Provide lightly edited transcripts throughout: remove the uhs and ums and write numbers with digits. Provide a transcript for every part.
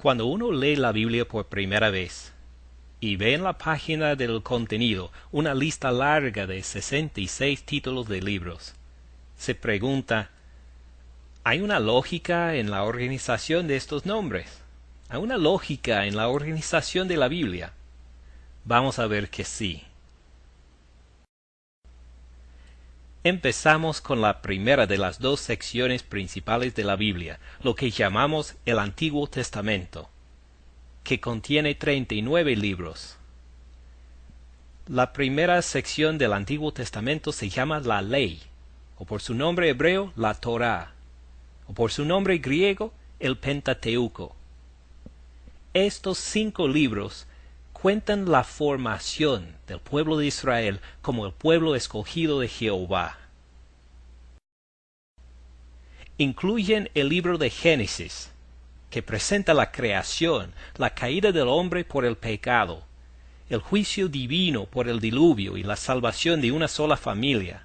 Cuando uno lee la Biblia por primera vez y ve en la página del contenido una lista larga de 66 títulos de libros, se pregunta, ¿hay una lógica en la organización de estos nombres? ¿Hay una lógica en la organización de la Biblia? Vamos a ver que sí. Empezamos con la primera de las dos secciones principales de la Biblia, lo que llamamos el Antiguo Testamento, que contiene 39 libros. La primera sección del Antiguo Testamento se llama la Ley, o por su nombre hebreo, la Torá, o por su nombre griego, el Pentateuco. Estos 5 libros cuentan la formación del pueblo de Israel como el pueblo escogido de Jehová. Incluyen el libro de Génesis, que presenta la creación, la caída del hombre por el pecado, el juicio divino por el diluvio y la salvación de una sola familia,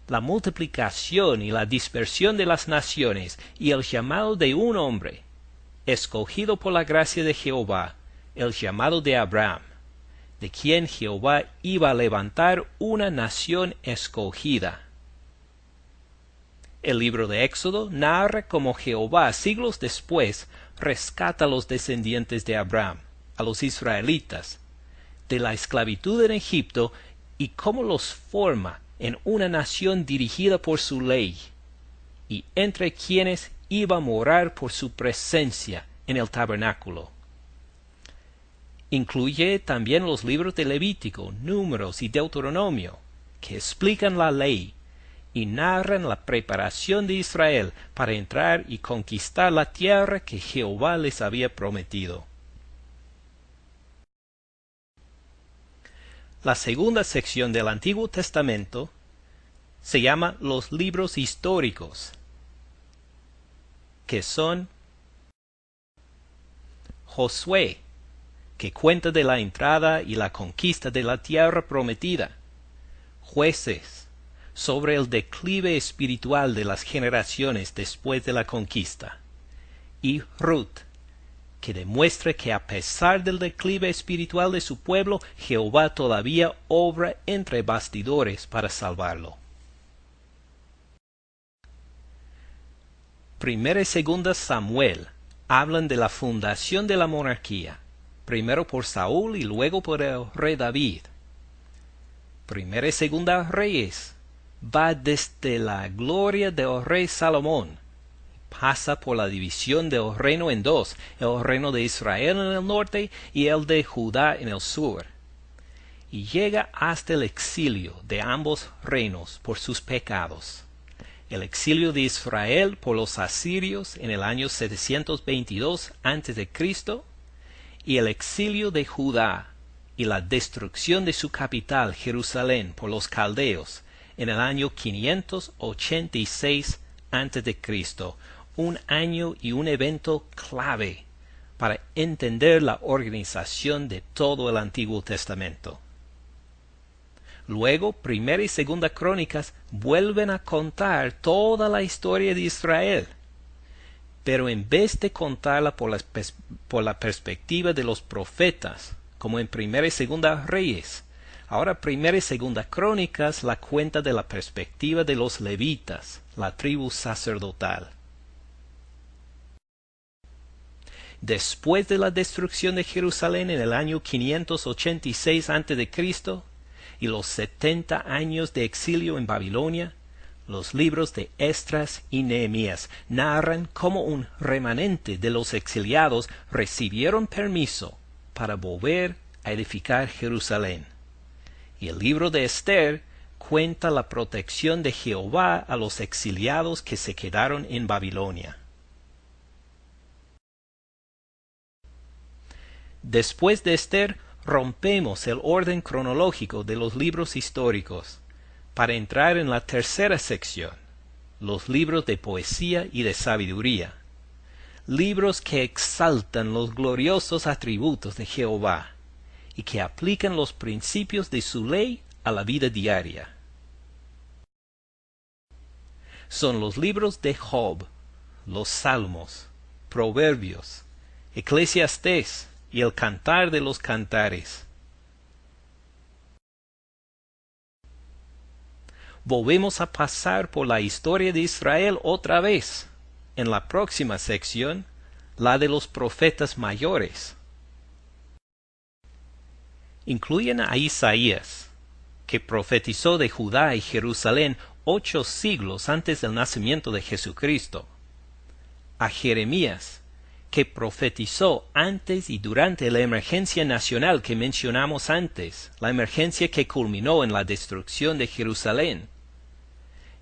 la multiplicación y la dispersión de las naciones y el llamado de un hombre, escogido por la gracia de Jehová, el llamado de Abraham, de quien Jehová iba a levantar una nación escogida. El libro de Éxodo narra cómo Jehová, siglos después, rescata a los descendientes de Abraham, a los israelitas, de la esclavitud en Egipto y cómo los forma en una nación dirigida por su ley, y entre quienes iba a morar por su presencia en el tabernáculo. Incluye también los libros de Levítico, Números y Deuteronomio, que explican la ley y narran la preparación de Israel para entrar y conquistar la tierra que Jehová les había prometido. La segunda sección del Antiguo Testamento se llama los libros históricos, que son Josué, que cuenta de la entrada y la conquista de la tierra prometida, Jueces, sobre el declive espiritual de las generaciones después de la conquista, y Ruth, que demuestra que a pesar del declive espiritual de su pueblo, Jehová todavía obra entre bastidores para salvarlo. Primera y segunda Samuel hablan de la fundación de la monarquía, primero por Saúl y luego por el rey David. Primera y segunda Reyes va desde la gloria del rey Salomón, pasa por la división del reino en dos, el reino de Israel en el norte y el de Judá en el sur, y llega hasta el exilio de ambos reinos por sus pecados. El exilio de Israel por los asirios en el año 722 a.C. y el exilio de Judá y la destrucción de su capital Jerusalén por los caldeos en el año 586 a.C., un año y un evento clave para entender la organización de todo el Antiguo Testamento. Luego, Primera y Segunda Crónicas vuelven a contar toda la historia de Israel, pero en vez de contarla por la perspectiva de los profetas, como en Primera y Segunda Reyes, ahora Primera y Segunda Crónicas la cuenta de la perspectiva de los levitas, la tribu sacerdotal. Después de la destrucción de Jerusalén en el año 586 a.C., y los 70 años de exilio en Babilonia, los libros de Esdras y Nehemías narran cómo un remanente de los exiliados recibieron permiso para volver a edificar Jerusalén. Y el libro de Esther cuenta la protección de Jehová a los exiliados que se quedaron en Babilonia. Después de Esther, rompemos el orden cronológico de los libros históricos para entrar en la tercera sección, los libros de poesía y de sabiduría, libros que exaltan los gloriosos atributos de Jehová y que aplican los principios de su ley a la vida diaria. Son los libros de Job, los Salmos, Proverbios, Eclesiastés y el Cantar de los Cantares. Volvemos a pasar por la historia de Israel otra vez. En la próxima sección, la de los profetas mayores. Incluyen a Isaías, que profetizó de Judá y Jerusalén 8 siglos antes del nacimiento de Jesucristo. A Jeremías, que profetizó antes y durante la emergencia nacional que mencionamos antes, la emergencia que culminó en la destrucción de Jerusalén.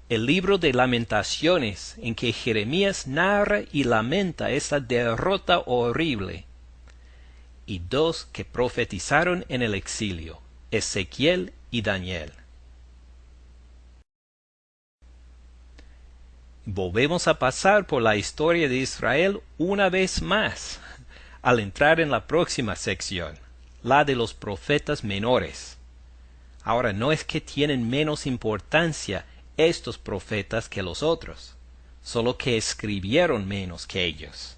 El libro de Lamentaciones, en que Jeremías narra y lamenta esa derrota horrible. Y 2 que profetizaron en el exilio, Ezequiel y Daniel. Volvemos a pasar por la historia de Israel una vez más, al entrar en la próxima sección, la de los profetas menores. Ahora, no es que tienen menos importancia estos profetas que los otros, solo que escribieron menos que ellos.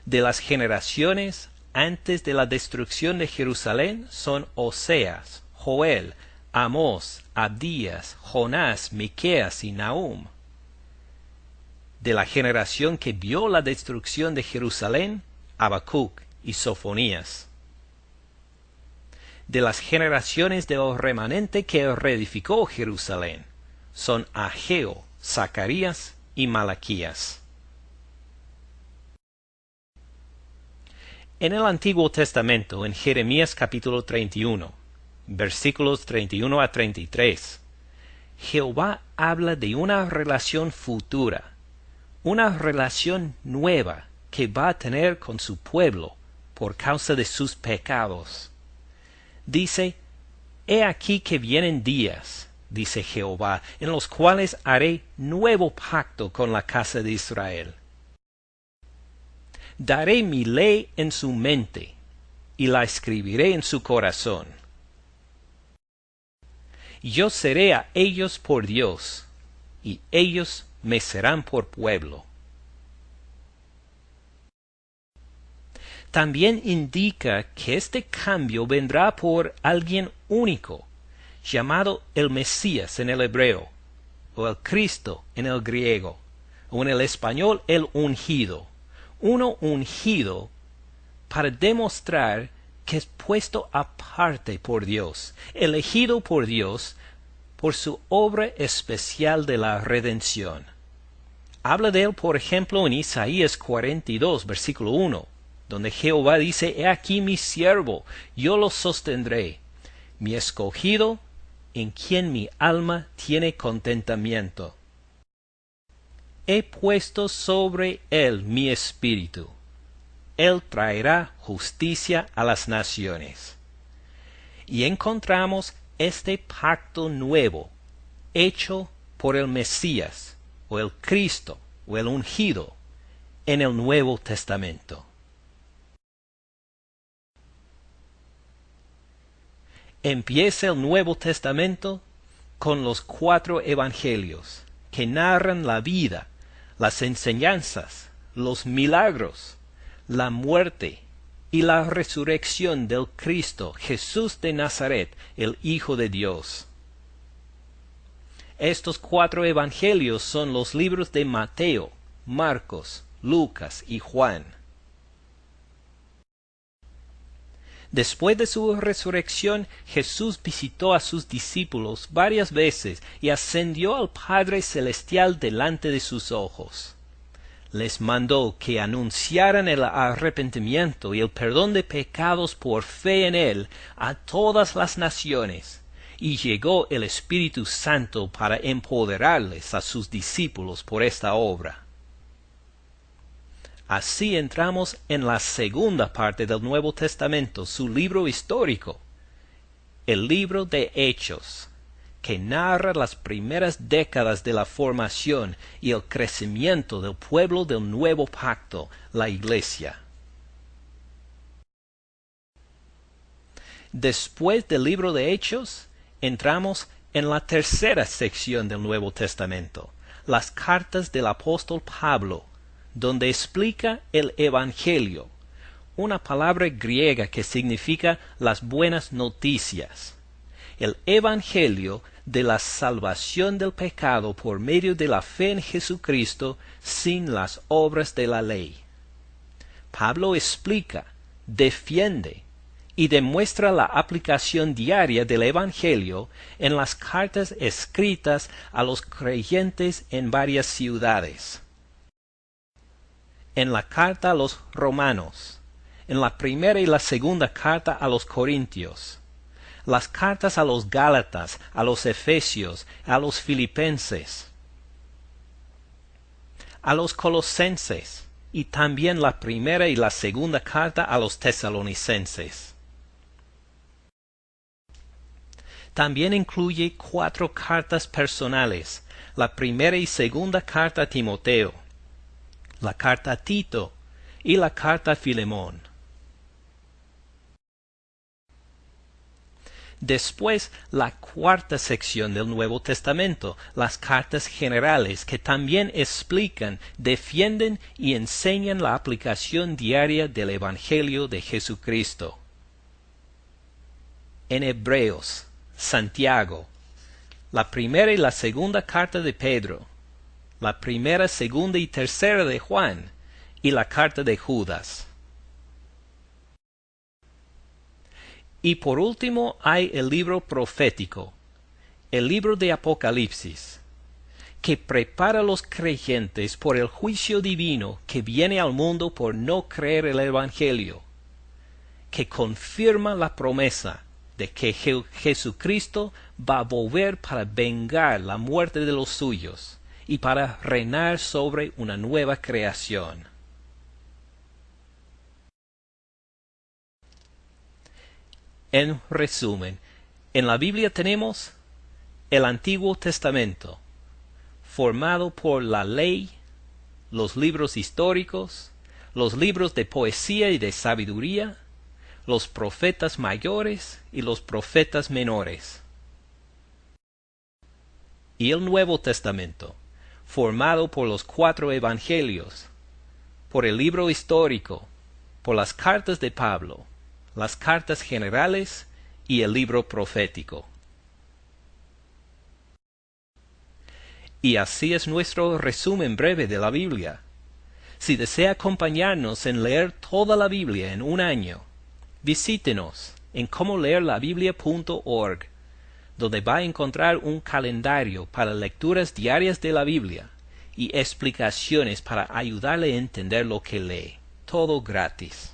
De las generaciones antes de la destrucción de Jerusalén son Oseas, Joel, Amós, Abdías, Jonás, Miqueas y Nahum. De la generación que vio la destrucción de Jerusalén, Habacuc y Sofonías. De las generaciones del remanente que reedificó Jerusalén, son Ageo, Zacarías y Malaquías. En el Antiguo Testamento, en Jeremías capítulo 31, versículos 31 a 33, Jehová habla de una relación futura, una relación nueva que va a tener con su pueblo por causa de sus pecados. Dice, he aquí que vienen días, dice Jehová, en los cuales haré nuevo pacto con la casa de Israel. Daré mi ley en su mente, y la escribiré en su corazón. Yo seré a ellos por Dios, y ellos me serán por pueblo. También indica que este cambio vendrá por alguien único, llamado el Mesías en el hebreo, o el Cristo en el griego, o en el español el ungido. Uno ungido para demostrar que es puesto aparte por Dios, elegido por Dios por su obra especial de la redención. Habla de él, por ejemplo, en Isaías 42, versículo 1, donde Jehová dice, he aquí mi siervo, yo lo sostendré, mi escogido, en quien mi alma tiene contentamiento. He puesto sobre él mi espíritu. Él traerá justicia a las naciones. Y encontramos este pacto nuevo, hecho por el Mesías, o el Cristo, o el ungido, en el Nuevo Testamento. Empieza el Nuevo Testamento con los 4 evangelios, que narran la vida, las enseñanzas, los milagros, la muerte y la resurrección del Cristo Jesús de Nazaret, el Hijo de Dios. Estos 4 evangelios son los libros de Mateo, Marcos, Lucas y Juan. Después de su resurrección, Jesús visitó a sus discípulos varias veces y ascendió al Padre Celestial delante de sus ojos. Les mandó que anunciaran el arrepentimiento y el perdón de pecados por fe en Él a todas las naciones, y llegó el Espíritu Santo para empoderarles a sus discípulos por esta obra. Así entramos en la segunda parte del Nuevo Testamento, su libro histórico, el libro de Hechos, que narra las primeras décadas de la formación y el crecimiento del pueblo del nuevo pacto, la Iglesia. Después del libro de Hechos, entramos en la tercera sección del Nuevo Testamento, las cartas del apóstol Pablo, donde explica el Evangelio, una palabra griega que significa las buenas noticias. El Evangelio de la salvación del pecado por medio de la fe en Jesucristo sin las obras de la ley. Pablo explica, defiende y demuestra la aplicación diaria del Evangelio en las cartas escritas a los creyentes en varias ciudades. En la carta a los Romanos, en la primera y la segunda carta a los Corintios, las cartas a los Gálatas, a los Efesios, a los Filipenses, a los Colosenses, y también la primera y la segunda carta a los Tesalonicenses. También incluye 4 cartas personales, la primera y segunda carta a Timoteo, la carta a Tito y la carta a Filemón. Después, la cuarta sección del Nuevo Testamento, las cartas generales que también explican, defienden y enseñan la aplicación diaria del Evangelio de Jesucristo. En Hebreos, Santiago, la primera y la segunda carta de Pedro, la primera, segunda y tercera de Juan, y la carta de Judas. Y por último hay el libro profético, el libro de Apocalipsis, que prepara a los creyentes por el juicio divino que viene al mundo por no creer el Evangelio, que confirma la promesa de que Jesucristo va a volver para vengar la muerte de los suyos y para reinar sobre una nueva creación. En resumen, en la Biblia tenemos el Antiguo Testamento, formado por la ley, los libros históricos, los libros de poesía y de sabiduría, los profetas mayores y los profetas menores. Y el Nuevo Testamento, formado por los 4 evangelios, por el libro histórico, por las cartas de Pablo, las cartas generales y el libro profético. Y así es nuestro resumen breve de la Biblia. Si desea acompañarnos en leer toda la Biblia en un año, visítenos en comoleerlabiblia.org, donde va a encontrar un calendario para lecturas diarias de la Biblia y explicaciones para ayudarle a entender lo que lee, todo gratis.